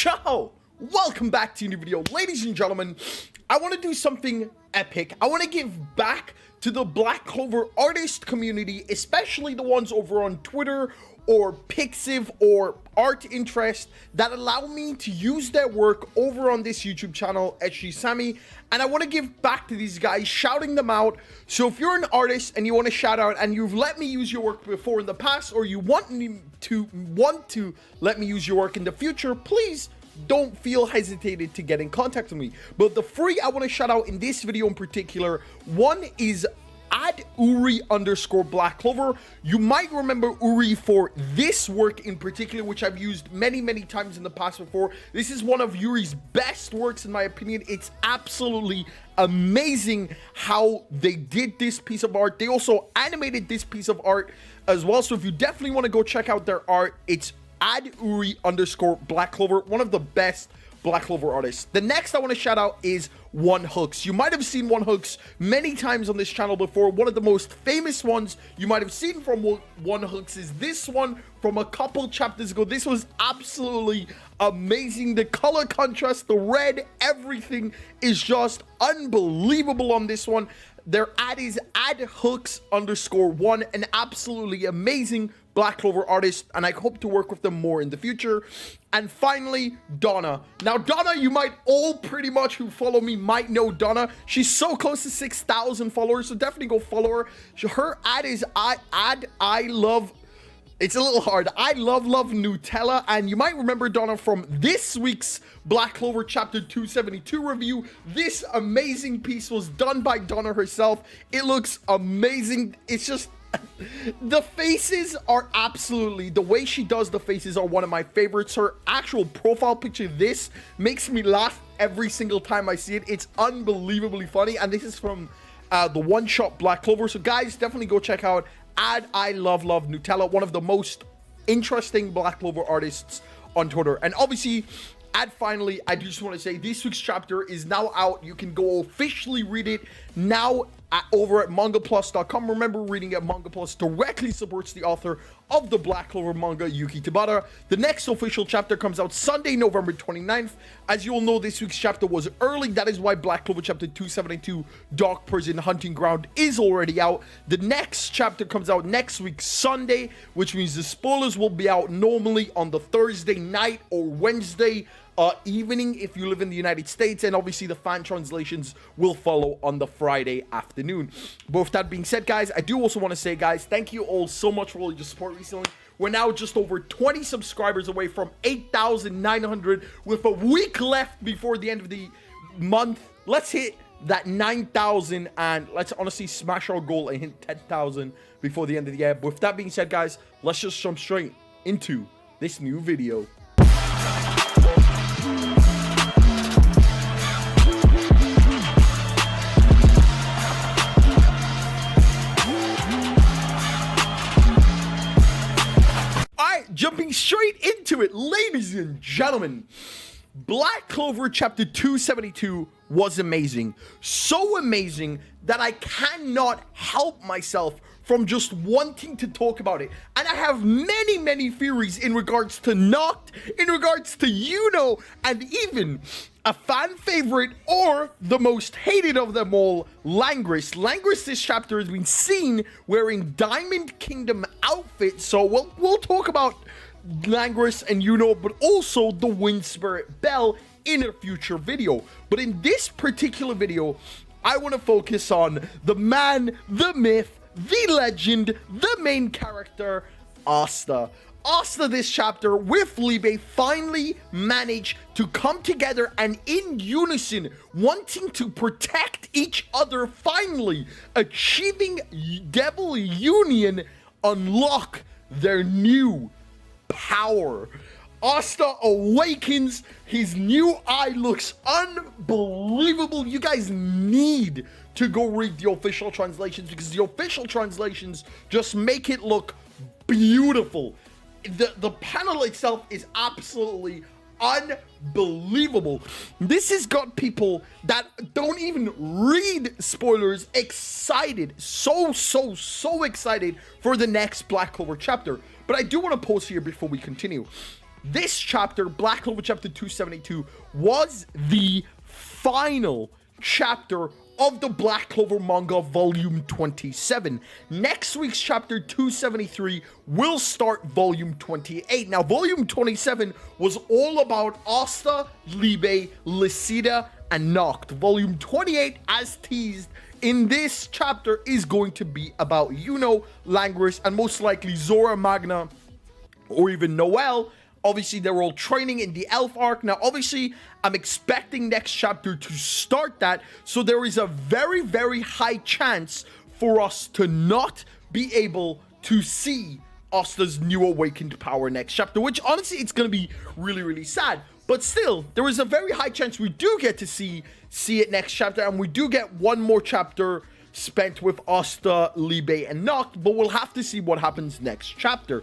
Ciao! Welcome back to a new video. Ladies and gentlemen, I want to do something epic. I want to give back to the Black Clover artist community, especially the ones over on Twitter or Pixiv or Art Interest that allow me to use their work over on this YouTube channel, SGSAMI, and I want to give back to these guys, shouting them out. So if you're an artist and you want to shout out and you've let me use your work before in the past, or you want to let me use your work in the future, please don't feel hesitated to get in contact with me. But the three I want to shout out in this video in particular, one is @Uri_Black Clover. You might remember Uri for this work in particular, which I've used many times in the past before. This is one of Uri's best works in my opinion. It's absolutely amazing how they did this piece of art. They also animated this piece of art as well. So if you definitely want to go check out their art, it's @Uri_Black Clover, one of the best Black Clover artists. The next I want to shout out is One Hooks. You might have seen One Hooks many times on this channel before. One of the most famous ones you might have seen from One Hooks is this one from a couple chapters ago. This was absolutely amazing. The color contrast, the red, everything is just unbelievable on this one. Their ad is @Hooks_1, an absolutely amazing Black Clover artist, and I hope to work with them more in the future. And finally, Donna. Now, Donna, you might all pretty much who follow me might know Donna. She's so close to 6,000 followers, so definitely go follow her. Her ad is I love. It's a little hard. I love Nutella, and you might remember Donna from this week's Black Clover Chapter 272 review. This amazing piece was done by Donna herself. It looks amazing. It's just the faces are absolutely, the way she does the faces are one of my favorites. Her actual profile picture, this makes me laugh every single time I see it. It's unbelievably funny, and this is from the one-shot Black Clover. So guys, definitely go check out I love Nutella, one of the most interesting Black Clover artists on Twitter. And obviously, finally, I just want to say this week's chapter is now out. You can go officially read it now over at mangaplus.com. Remember, reading at Manga Plus directly supports the author of the Black Clover manga, Yuki Tabata. The next official chapter comes out Sunday, November 29th. As you all know, this week's chapter was early. That is why Black Clover Chapter 272, Dark Prison Hunting Ground, is already out. The next chapter comes out next week, Sunday, which means the spoilers will be out normally on the Thursday night or Wednesday evening if you live in the United States, and obviously the fan translations will follow on the Friday afternoon. But with that being said, guys, I do also want to say, guys, thank you all so much for all your support recently. We're now just over 20 subscribers away from 8,900 with a week left before the end of the month. Let's hit that 9,000 and let's honestly smash our goal and hit 10,000 before the end of the year. But with that being said, guys, let's just jump straight into this new video. Jumping straight into it, ladies and gentlemen, Black Clover Chapter 272 was amazing. So amazing that I cannot help myself from just wanting to talk about it. And I have many theories in regards to Noct, in regards to Yuno, and even a fan favorite or the most hated of them all, Langris. Langris this chapter has been seen wearing Diamond Kingdom outfits, so we'll talk about Langris and Yuno, but also the Wind Spirit Bell in a future video. But in this particular video, I want to focus on the man, the myth, the legend, the main character, Asta. Asta this chapter with Libe finally managed to come together and in unison, wanting to protect each other, finally achieving Devil Union, unlock their new power. Asta awakens. His new eye looks unbelievable. You guys need to go read the official translations because the official translations just make it look beautiful. The panel itself is absolutely unbelievable. This has got people that don't even read spoilers excited, so excited for the next Black Clover chapter. But I do want to pause here before we continue. this chapter, Black Clover chapter 272, was the final chapter of the Black Clover manga volume 27. Next week's chapter 273 will start volume 28. Now, volume 27 was all about Asta, Libe, Lisida, and Noct. Volume 28, as teased in this chapter, is going to be about Yuno, Langris, and most likely Zora, Magna, or even Noelle. Obviously, they're all training in the Elf arc. Now, obviously, I'm expecting next chapter to start that. So there is a very, very high chance for us to not be able to see Asta's new awakened power next chapter, which honestly, it's going to be really, really sad. But still, there is a very high chance we do get to see it next chapter. And we do get one more chapter spent with Asta, Libe, and Noct. But we'll have to see what happens next chapter.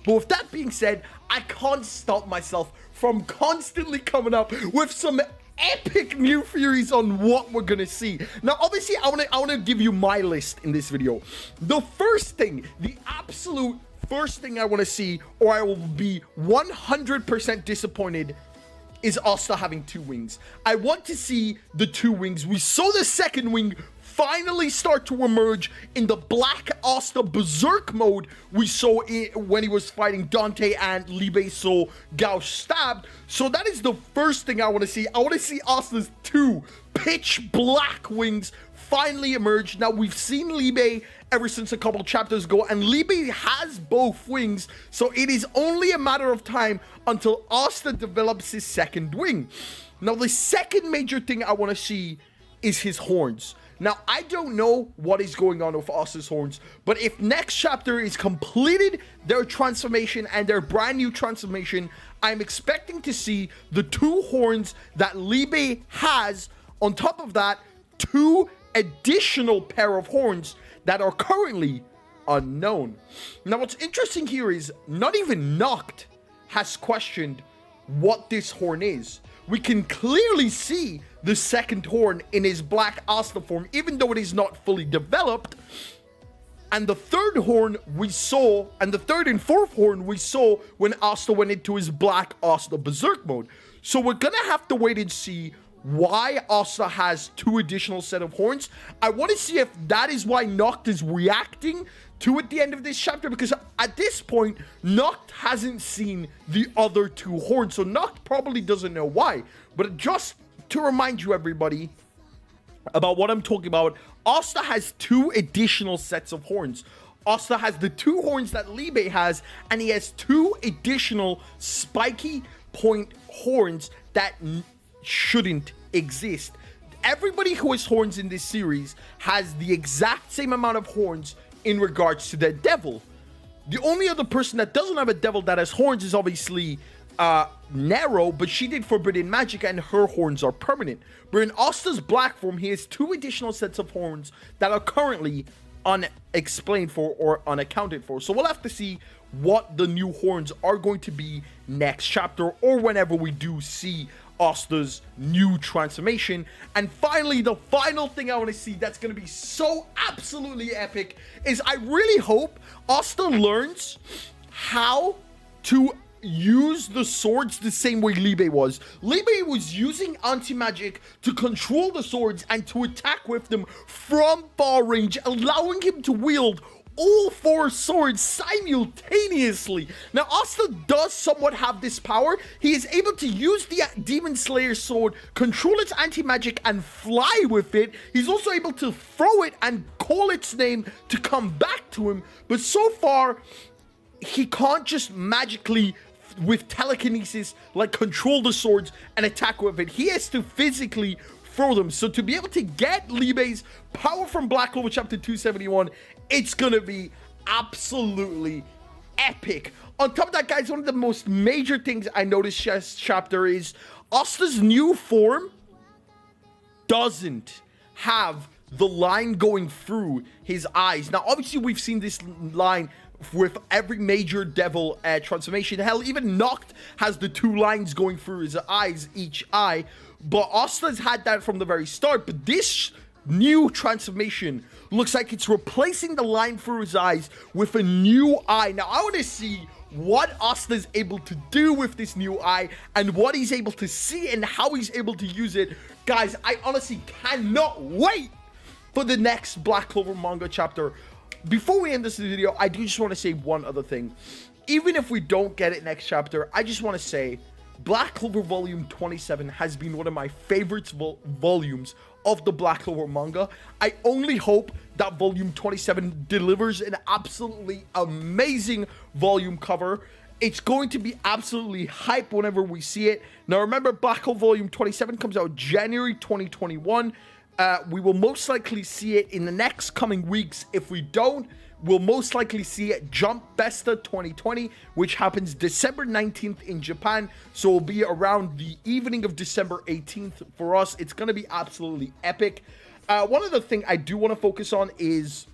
But with that being said, I can't stop myself from constantly coming up with some epic new theories on what we're gonna see. Now, obviously, I wanna give you my list in this video. The first thing, the absolute first thing I wanna see, or I will be 100% disappointed, is Asta having 2 wings. I want to see the 2 wings. We saw the second wing finally start to emerge in the Black Asta Berserk mode we saw when he was fighting Dante and Libe saw Gauche stabbed. So that is the first thing I want to see. I want to see Asta's 2 pitch black wings finally emerge. Now, we've seen Libe ever since a couple chapters ago, and Libe has both wings, so it is only a matter of time until Asta develops his second wing. Now, the second major thing I want to see is his horns. Now, I don't know what is going on with Asta's horns, but if next chapter is completed their transformation and their brand new transformation, I'm expecting to see the 2 horns that Libe has. On top of that, 2 additional pair of horns that are currently unknown. Now, what's interesting here is not even Noct has questioned what this horn is. We can clearly see the second horn in his Black Asta form, even though it is not fully developed. And the third horn we saw, and the third and fourth horn we saw when Asta went into his Black Asta Berserk mode. So we're gonna have to wait and see why Asta has 2 additional set of horns. I want to see if that is why Noct is reacting to at the end of this chapter, because at this point, Noct hasn't seen the other 2 horns, so Noct probably doesn't know why. But just to remind you, everybody, about what I'm talking about, Asta has 2 additional sets of horns. Asta has the 2 horns that Libe has, and he has 2 additional spiky point horns that shouldn't exist. Everybody who has horns in this series has the exact same amount of horns in regards to their devil. The only other person that doesn't have a devil that has horns is obviously Nero, but she did forbidden magic and her horns are permanent. But in Asta's black form, he has 2 additional sets of horns that are currently unexplained for or unaccounted for. So we'll have to see what the new horns are going to be next chapter, or whenever we do see Asta's new transformation. And finally, the final thing I want to see that's going to be so absolutely epic is I really hope Asta learns how to use the swords the same way Libe was. Libe was using anti-magic to control the swords and to attack with them from far range, allowing him to wield all 4 swords simultaneously. Now, Asta does somewhat have this power. He is able to use the Demon Slayer sword, control its anti-magic, and fly with it. He's also able to throw it and call its name to come back to him. But so far, he can't just magically, with telekinesis, like control the swords and attack with it. He has to physically throw them. So to be able to get Libe's power from Black Clover chapter 271, it's gonna be absolutely epic. On top of that, guys, one of the most major things I noticed this chapter is Asta's new form doesn't have the line going through his eyes. Now, obviously, we've seen this line with every major devil transformation. Hell, even Noct has the 2 lines going through his eyes, each eye. But Asta's had that from the very start. But this new transformation looks like it's replacing the line through his eyes with a new eye. Now, I want to see what Asta is able to do with this new eye and what he's able to see and how he's able to use it. Guys, I honestly cannot wait for the next Black Clover manga chapter. Before we end this video, I do just want to say one other thing. Even if we don't get it next chapter, I just want to say Black Clover Volume 27 has been one of my favorite volumes of the Black Clover manga. I only hope that Volume 27 delivers an absolutely amazing volume cover. It's going to be absolutely hype whenever we see it. Now remember, Black Clover Volume 27 comes out January 2021. We will most likely see it in the next coming weeks. If we don't, we'll most likely see it Jump Besta 2020, which happens December 19th in Japan. So it'll be around the evening of December 18th for us. It's going to be absolutely epic. One other thing I do want to focus on is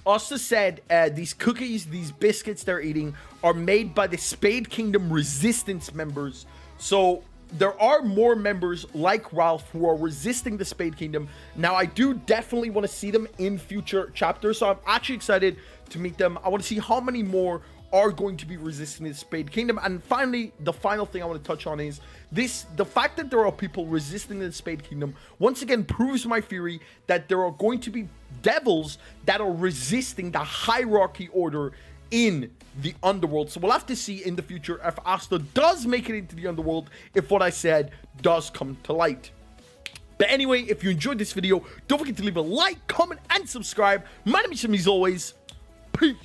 Asta said these cookies, these biscuits they're eating are made by the Spade Kingdom Resistance members. So there are more members like Ralph who are resisting the Spade Kingdom. Now, I do definitely want to see them in future chapters, so I'm actually excited to meet them. I want to see how many more are going to be resisting the Spade Kingdom. And finally, the final thing I want to touch on is the fact that there are people resisting the Spade Kingdom once again proves my theory that there are going to be devils that are resisting the hierarchy order in the underworld. So we'll have to see in the future if Asta does make it into the underworld, if what I said does come to light. But anyway, if you enjoyed this video, don't forget to leave a like, comment, and subscribe. My name is Shami, as always. Peace.